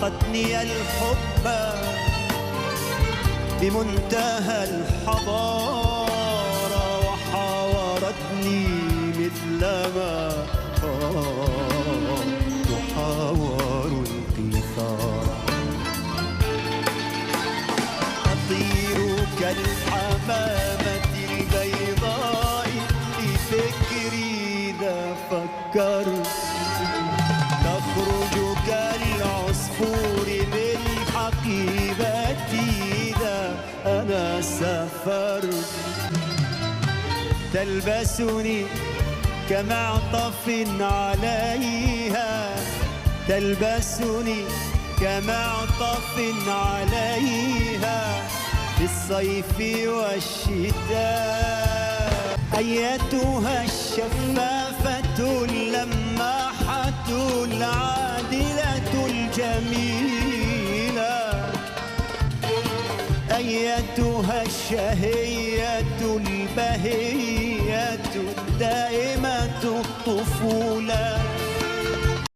أعطتني الحب بمنتهى الحضارة، وحاورتني مثلما تحاور القيثارة. أطير كالحمامة البيضاء بفكري إذا فكرت، تخرج كالعصفور بالحقيبة إذا أنا سافرت، تلبسني كمعطف عليها، تلبسني كمعطف عليها في الصيف والشتاء. أيتها الشفافة اللماحة العادلة الجميلة، أيتها الشهية البهية